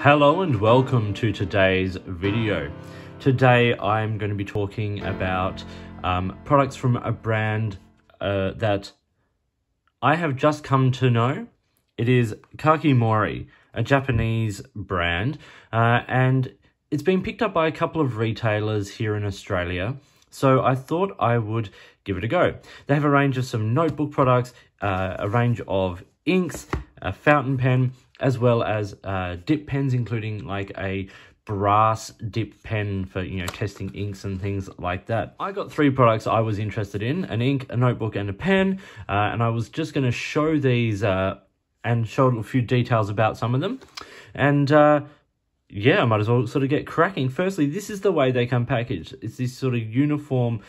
Hello and welcome to today's video. Today I'm going to be talking about products from a brand that I have just come to know. It is Kakimori, a Japanese brand, and it's been picked up by a couple of retailers here in Australia. So I thought I would give it a go. They have a range of some notebook products, a range of inks, a fountain pen, as well as dip pens, including like a brass dip pen for, testing inks and things like that. I got three products I was interested in: an ink, a notebook, and a pen. And I was just going to show these and show a few details about some of them. And yeah, I might as well sort of get cracking. Firstly, this is the way they come packaged. It's this sort of uniform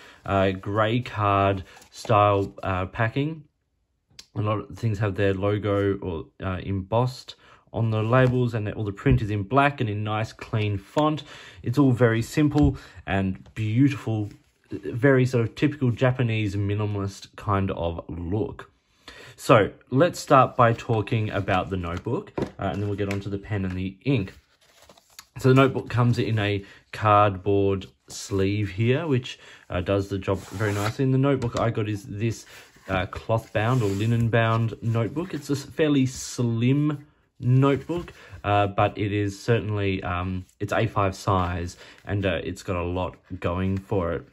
grey card style packing. A lot of things have their logo or embossed on the labels, and all the print is in black and in nice clean font. It's all very simple and beautiful, very sort of typical Japanese minimalist kind of look. So let's start by talking about the notebook, and then we'll get onto the pen and the ink. So the notebook comes in a cardboard sleeve here, which does the job very nicely. And the notebook I got is this cloth bound or linen bound notebook. It's a fairly slim notebook, but it is certainly it's A5 size, and it's got a lot going for it.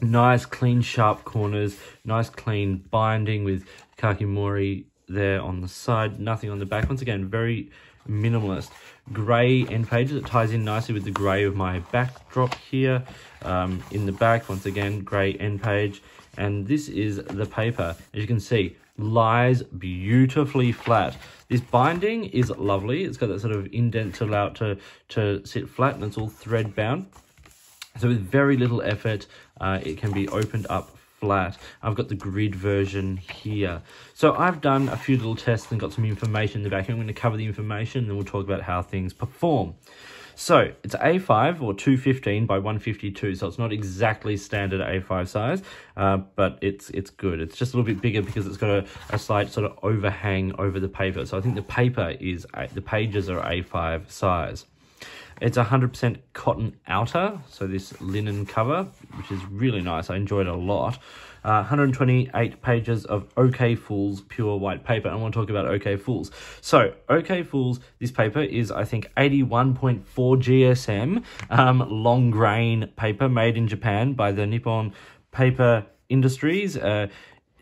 Nice clean sharp corners, nice clean binding with Kakimori there on the side, nothing on the back. Once again, very minimalist. Grey end pages, it ties in nicely with the grey of my backdrop here. In the back, once again, grey end page. And this is the paper. As you can see, lies beautifully flat. This binding is lovely. It's got that sort of indent to allow it to sit flat, and it's all thread bound. So with very little effort, it can be opened up flat. I've got the grid version here. So I've done a few little tests and got some information in the back. I'm going to cover the information, and then we'll talk about how things perform. So it's A5 or 215 by 152, so it's not exactly standard A5 size, but it's good. It's just a little bit bigger because it's got a slight sort of overhang over the paper. So I think the pages are A5 size. It's 100% cotton outer, so this linen cover, which is really nice. I enjoyed it a lot. 128 pages of OK Fools pure white paper. I want to talk about OK Fools. So OK Fools, this paper is, I think, 81.4 GSM, long grain paper made in Japan by the Nippon Paper Industries,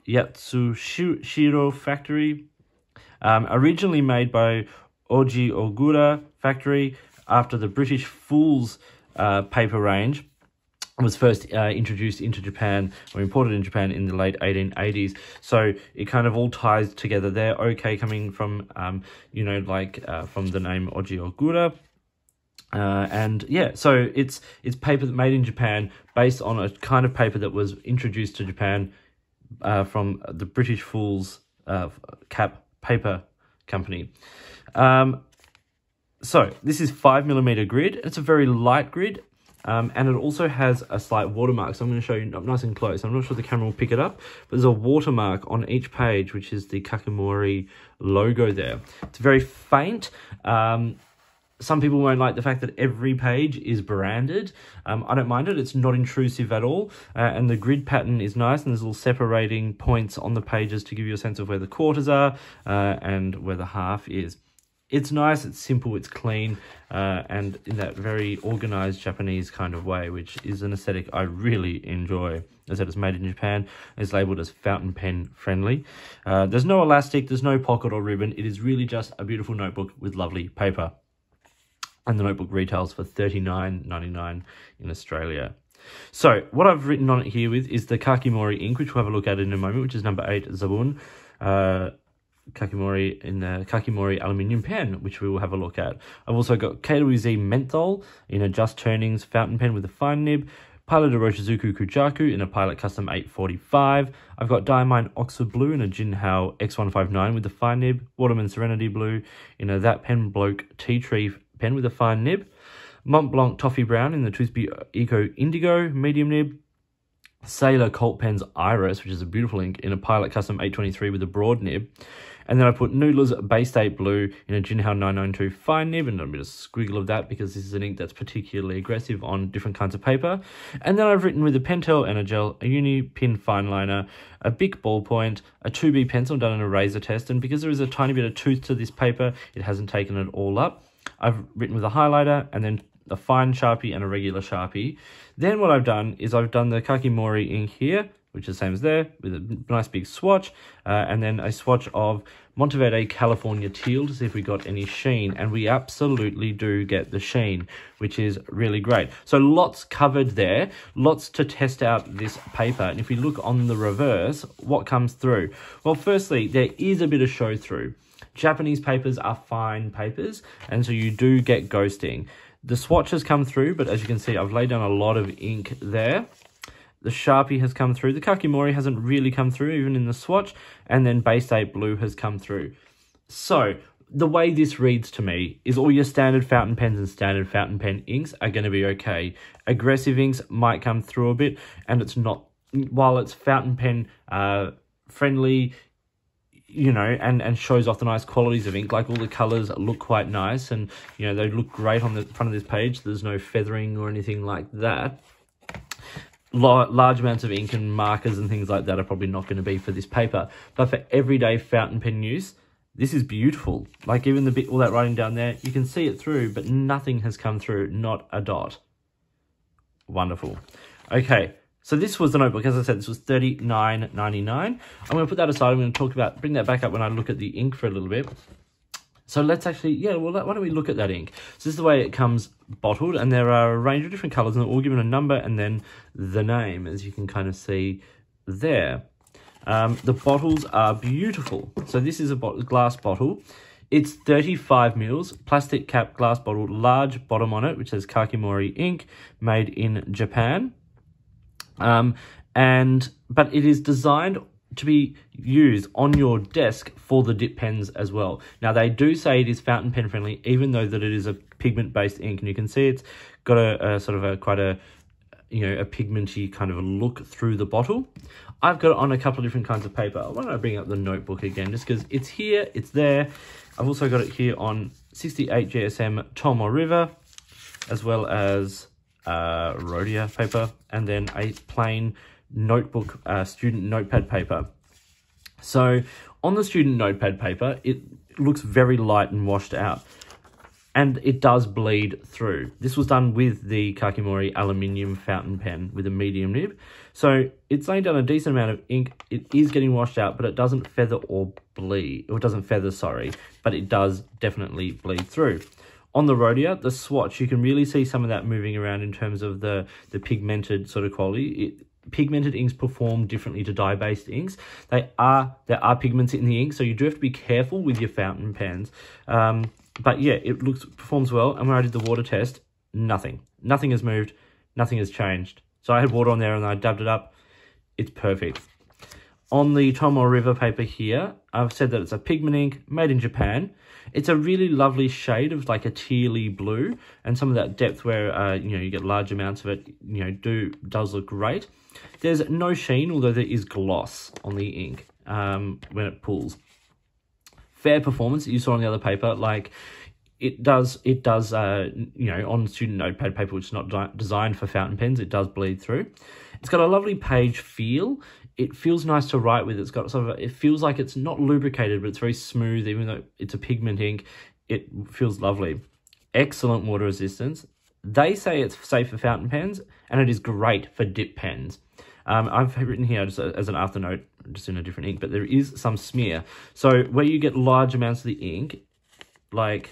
Yatsushiro factory. Originally made by Oji Ogura factory, after the British Fools paper range was first introduced into Japan, or imported in Japan, in the late 1880s. So it kind of all ties together there. OK coming from, from the name Oji Ogura. And yeah, so it's paper made in Japan based on a kind of paper that was introduced to Japan from the British Fools cap paper company. So this is 5mm grid. It's a very light grid, and it also has a slight watermark. So I'm going to show you up nice and close. I'm not sure the camera will pick it up, but there's a watermark on each page, which is the Kakimori logo there. It's very faint. Some people won't like the fact that every page is branded. I don't mind it. It's not intrusive at all. And the grid pattern is nice, and there's little separating points on the pages to give you a sense of where the quarters are and where the half is. It's nice, it's simple, it's clean, and in that very organized Japanese kind of way, which is an aesthetic I really enjoy. As I said, it's made in Japan. It's labeled as fountain pen friendly. There's no elastic, there's no pocket or ribbon. It is really just a beautiful notebook with lovely paper. And the notebook retails for $39.99 in Australia. So what I've written on it here with is the Kakimori ink, which we'll have a look at in a moment, which is number 8, Zabun. Kakimori in the Kakimori Aluminium pen, which we will have a look at. I've also got KWZ Menthol in a Just Turnings fountain pen with a fine nib. Pilot Roshizuku Kujaku in a Pilot Custom 845. I've got Diamine Oxford Blue in a Jinhao X159 with a fine nib. Waterman Serenity Blue in a That Pen Bloke Tea Tree pen with a fine nib. Mont Blanc Toffee Brown in the Toothby Eco Indigo medium nib. Sailor Colt Pens Iris, which is a beautiful ink, in a Pilot Custom 823 with a broad nib. And then I put Noodler's Bay State Blue in a Jinhao 992 fine nib and a bit of squiggle of that because this is an ink that's particularly aggressive on different kinds of paper. And then I've written with a Pentel Energel, a Uni Pin fine liner, a Bic ballpoint, a 2B pencil done in a razor test, and because there is a tiny bit of tooth to this paper, it hasn't taken it all up. I've written with a highlighter and then a fine Sharpie and a regular Sharpie. Then what I've done is I've done the Kakimori ink here, which is the same as there, with a nice big swatch, and then a swatch of Monteverde California Teal to see if we got any sheen, and we absolutely do get the sheen, which is really great. So lots covered there, lots to test out this paper, and if we look on the reverse, what comes through? Well, firstly, there is a bit of show through. Japanese papers are fine papers, and so you do get ghosting. The swatch has come through, but as you can see, I've laid down a lot of ink there. The Sharpie has come through. The Kakimori hasn't really come through, even in the swatch. And then Bay State Blue has come through. So the way this reads to me is all your standard fountain pens and standard fountain pen inks are going to be okay. Aggressive inks might come through a bit, and it's not, while it's fountain pen friendly, you know, and shows off the nice qualities of ink, like all the colors look quite nice, and, you know, they look great on the front of this page. There's no feathering or anything like that. Large amounts of ink and markers and things like that are probably not going to be for this paper, but for everyday fountain pen use, this is beautiful. Like even the bit, all that writing down there, you can see it through, but nothing has come through, not a dot. Wonderful. Okay, so this was the notebook. As I said, this was $39.99. I'm going to put that aside. I'm going to talk about, bring that back up when I look at the ink for a little bit. So let's actually, yeah, well, why don't we look at that ink? So this is the way it comes bottled, and there are a range of different colours, and they're all given a number and then the name, as you can kind of see there. The bottles are beautiful. So this is a glass bottle. It's 35 mils, plastic cap glass bottle, large bottom on it, which says Kakimori ink, made in Japan. But it is designed to be used on your desk for the dip pens as well. Now, they do say it is fountain pen friendly, even though that it is a pigment-based ink, and you can see it's got a sort of quite a, you know, a pigmenty kind of a look through the bottle. I've got it on a couple of different kinds of paper. Why don't I bring up the notebook again, just because it's here, it's there. I've also got it here on 68 GSM Tomo River, as well as Rhodia paper, and then a plain notebook student notepad paper. So on the student notepad paper, it looks very light and washed out, and it does bleed through. This was done with the Kakimori aluminium fountain pen with a medium nib, so it's laying down a decent amount of ink. It is getting washed out, but it doesn't feather or bleed, or it doesn't feather, sorry, but it does definitely bleed through. On the Rhodia, the swatch, you can really see some of that moving around in terms of the pigmented sort of quality. Pigmented inks perform differently to dye-based inks. There are pigments in the ink, so you do have to be careful with your fountain pens. But yeah, it performs well. And when I did the water test, nothing has moved, nothing has changed. So I had water on there and I dabbed it up. It's perfect. On the Tomo River paper here, I've said that it's a pigment ink made in Japan. It's a really lovely shade of like a tealy blue, and some of that depth where you know, you get large amounts of it, you know, does look great. There's no sheen, although there is gloss on the ink when it pulls. Fair performance that you saw on the other paper, like it does you know, on student notepad paper, which is not designed for fountain pens, it does bleed through. It's got a lovely page feel. It feels nice to write with. It's got sort of it feels like it's not lubricated, but it's very smooth. Even though it's a pigment ink, it feels lovely. Excellent water resistance. They say it's safe for fountain pens, and it is great for dip pens. I've written here just as an afternote, just in a different ink, but there is some smear. So where you get large amounts of the ink, like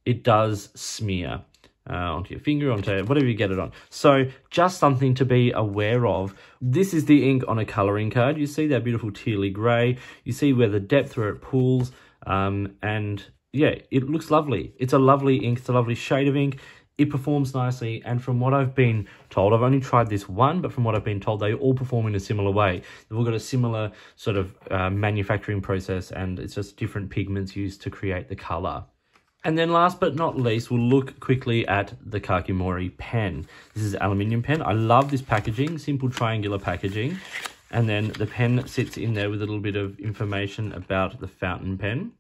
it does smear onto your finger, onto whatever you get it on. So just something to be aware of. This is the ink on a colouring card. You see that beautiful tealy grey. You see where the depth where it pulls, and yeah, it looks lovely. It's a lovely ink. It's a lovely shade of ink. It performs nicely, and from what I've been told, I've only tried this one, but from what I've been told, they all perform in a similar way. They've all got a similar sort of manufacturing process, and it's just different pigments used to create the colour. And then last but not least, we'll look quickly at the Kakimori pen. This is aluminium pen. I love this packaging, simple triangular packaging. And then the pen sits in there with a little bit of information about the fountain pen.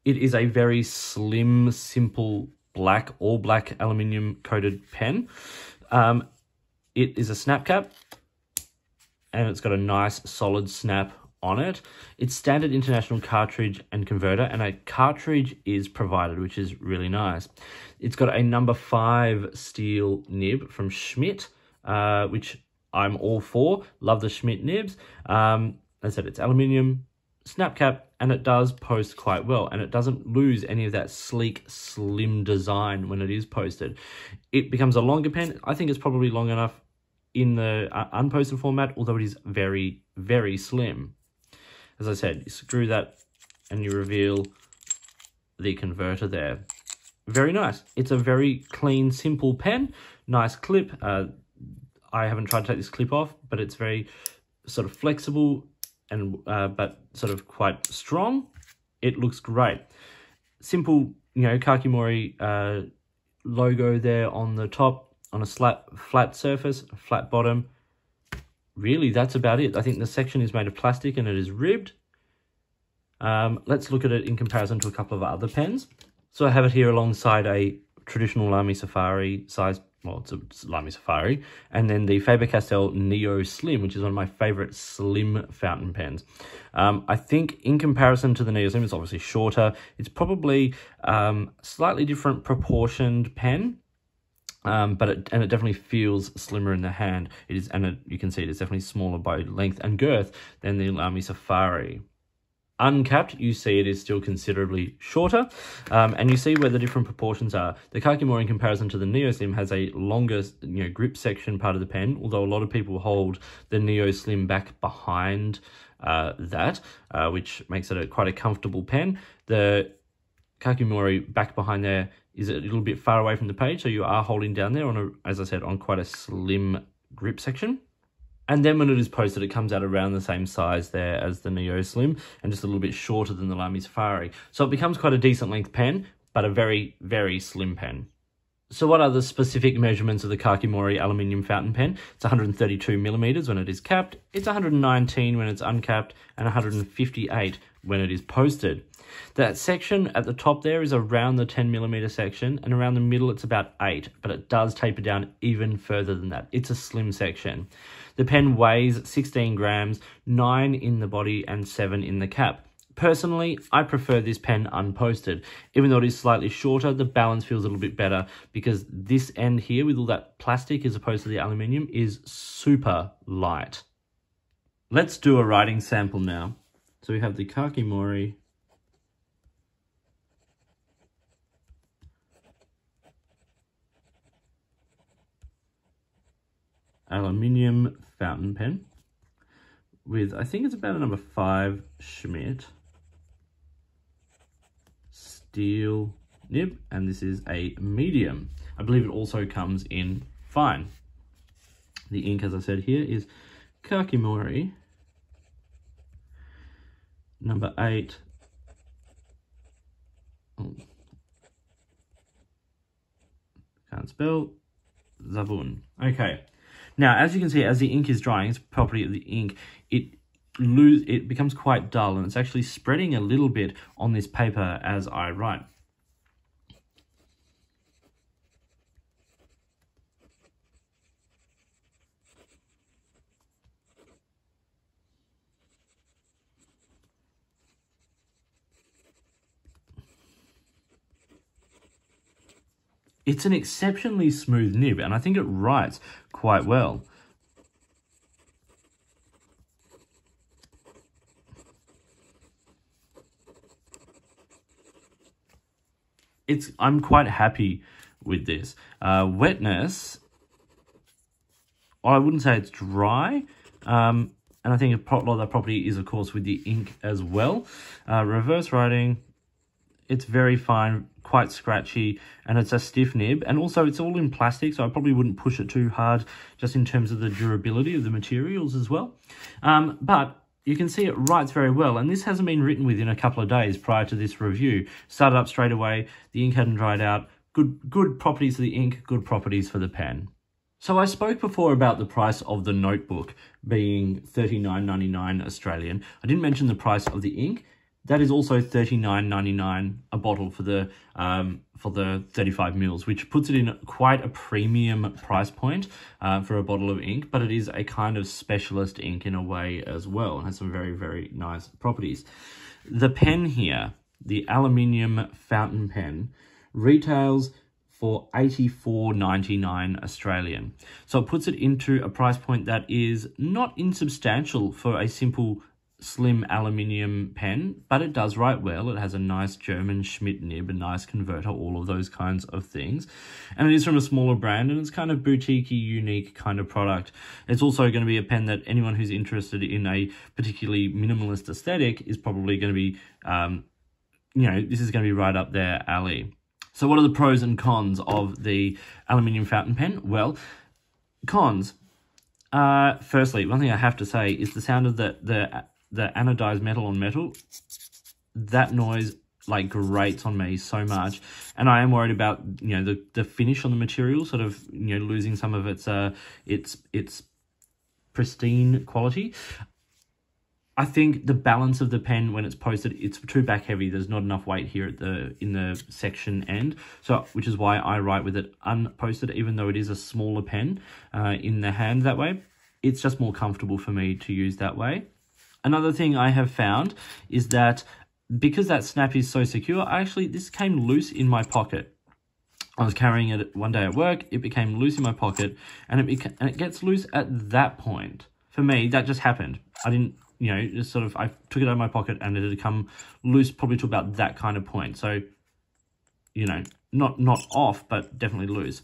It is a very slim, simple black, all black aluminium coated pen. It is a snap cap, and it's got a nice solid snap on it. It's standard international cartridge and converter, and a cartridge is provided, which is really nice. It's got a number 5 steel nib from Schmidt, which I'm all for. Love the Schmidt nibs. As I said, it's aluminium, snap cap, and it does post quite well, and it doesn't lose any of that sleek, slim design when it is posted. It becomes a longer pen. I think it's probably long enough in the unposted format, although it is very, very slim. As I said, you screw that and you reveal the converter there. Very nice. It's a very clean, simple pen. Nice clip. I haven't tried to take this clip off, but it's very sort of flexible and but sort of quite strong. It looks great. Simple, you know, Kakimori logo there on the top, on a flat surface, a flat bottom. Really, that's about it. I think the section is made of plastic and it is ribbed. Let's look at it in comparison to a couple of other pens. So I have it here alongside a traditional Lamy Safari size, well, it's a Lamy Safari, and then the Faber-Castell Neo Slim, which is one of my favorite slim fountain pens. I think in comparison to the Neo Slim, it's obviously shorter. It's probably slightly different proportioned pen, but it definitely feels slimmer in the hand. It is, and you can see it is definitely smaller by length and girth than the Lamy Safari. Uncapped, you see it is still considerably shorter, and you see where the different proportions are. The Kakimori, in comparison to the Neo Slim, has a longer, you know, grip section part of the pen, although a lot of people hold the Neo Slim back behind that, which makes it quite a comfortable pen. The Kakimori back behind there is a little bit far away from the page, so you are holding down there on as I said, on quite a slim grip section. And then when it is posted, it comes out around the same size there as the Neo Slim, and just a little bit shorter than the Lamy Safari. So it becomes quite a decent length pen, but a very, very slim pen. So what are the specific measurements of the Kakimori aluminium fountain pen? It's 132 millimeters when it is capped, it's 119 when it's uncapped, and 158 when it is posted. That section at the top there is around the 10 millimeter section, and around the middle it's about 8, but it does taper down even further than that. It's a slim section. The pen weighs 16 grams, 9 in the body and 7 in the cap. Personally, I prefer this pen unposted. Even though it is slightly shorter, the balance feels a little bit better because this end here with all that plastic as opposed to the aluminium is super light. Let's do a writing sample now. So we have the Kakimori aluminium fountain pen with, I think it's about a number 5 Schmidt steel nib, and this is a medium. I believe it also comes in fine. The ink, as I said here, is Kakimori number 8. Oh, can't spell. Zabun. Okay. Now, as you can see, as the ink is drying, it's property of the ink, it becomes quite dull, and it's actually spreading a little bit on this paper as I write. It's an exceptionally smooth nib, and I think it writes quite well. I'm quite happy with this. Wetness, I wouldn't say it's dry, and I think a lot of that property is, of course, with the ink as well. Reverse writing, it's very fine, quite scratchy, and it's a stiff nib, and also it's all in plastic, so I probably wouldn't push it too hard just in terms of the durability of the materials as well. But you can see it writes very well, and this hasn't been written within a couple of days prior to this review. Started up straight away, the ink hadn't dried out. Good properties for the ink, good properties for the pen. So I spoke before about the price of the notebook being $39.99 Australian. I didn't mention the price of the ink. That is also $39.99 a bottle for the 35 mils, which puts it in quite a premium price point for a bottle of ink, but it is a kind of specialist ink in a way as well. It has some very, very nice properties. The pen here, the Aluminium fountain pen, retails for $84.99 Australian. So it puts it into a price point that is not insubstantial for a simple slim aluminium pen, but it does write well. It has a nice German Schmidt nib, a nice converter, all of those kinds of things. And it is from a smaller brand, and it's kind of boutique-y, unique kind of product. It's also going to be a pen that anyone who's interested in a particularly minimalist aesthetic is probably going to be, this is going to be right up their alley. So what are the pros and cons of the aluminium fountain pen? Well, cons. Firstly, one thing I have to say is the sound of the anodized metal on metal. That noise like grates on me so much, and I am worried about the finish on the material, sort of losing some of its pristine quality. I think the balance of the pen when it's posted, it's too back heavy. There's not enough weight here in the section end, so which is why I write with it unposted, even though it is a smaller pen in the hand that way. It's just more comfortable for me to use that way. Another thing I have found is that because that snap is so secure, this came loose in my pocket. I was carrying it one day at work, it became loose in my pocket, and it gets loose at that point. For me, that just happened. I didn't, just sort of, I took it out of my pocket and it had come loose probably to about that kind of point. So, not off, but definitely loose.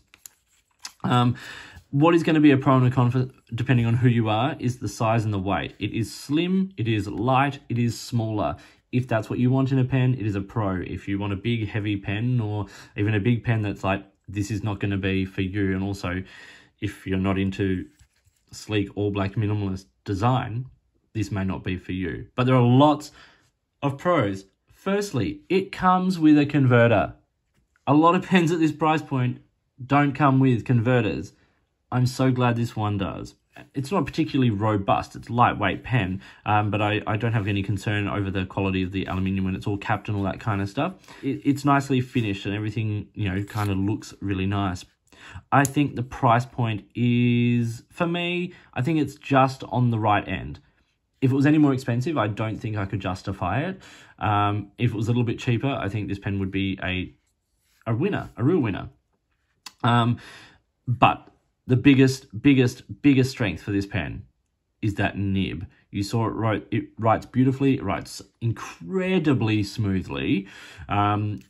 What is going to be a pro and a con, depending on who you are, is the size and the weight. It is slim, it is light, it is smaller. If that's what you want in a pen, it is a pro. If you want a big, heavy pen, or even a big pen that's like, this is not going to be for you. And also, if you're not into sleek, all-black minimalist design, this may not be for you. But there are lots of pros. Firstly, it comes with a converter. A lot of pens at this price point don't come with converters. I'm so glad this one does. It's not particularly robust. It's a lightweight pen, but I don't have any concern over the quality of the aluminium when it's all capped and all that kind of stuff. It's nicely finished and everything, kind of looks really nice. I think the price point is, for me, I think it's just on the right end. If it was any more expensive, I don't think I could justify it. If it was a little bit cheaper, I think this pen would be a winner, a real winner. But the biggest strength for this pen is that nib. You saw it writes beautifully, it writes incredibly smoothly, and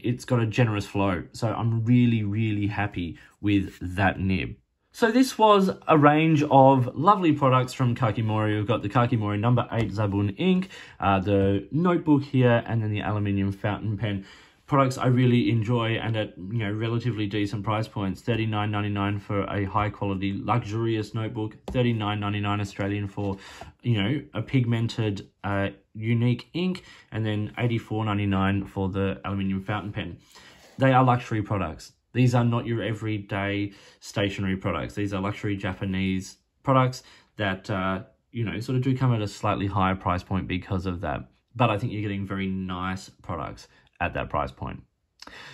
it's got a generous flow. So I'm really, really happy with that nib. So this was a range of lovely products from Kakimori. We've got the Kakimori No. 8 Zabun ink, the notebook here, and then the aluminium fountain pen. Products I really enjoy, and at relatively decent price points. $39.99 for a high quality luxurious notebook, $39.99 Australian for a pigmented unique ink, and then $84.99 for the aluminium fountain pen. They are luxury products. These are not your everyday stationery products. These are luxury Japanese products that sort of do come at a slightly higher price point because of that. But I think you're getting very nice products at that price point.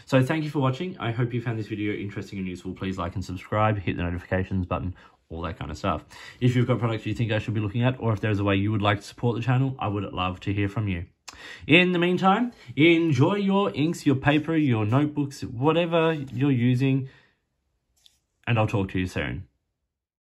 So thank you for watching. I hope you found this video interesting and useful. Please like and subscribe, hit the notifications button, all that kind of stuff. If you've got products you think I should be looking at, or if there's a way you would like to support the channel, I would love to hear from you. In the meantime, enjoy your inks, your paper, your notebooks, whatever you're using, and I'll talk to you soon.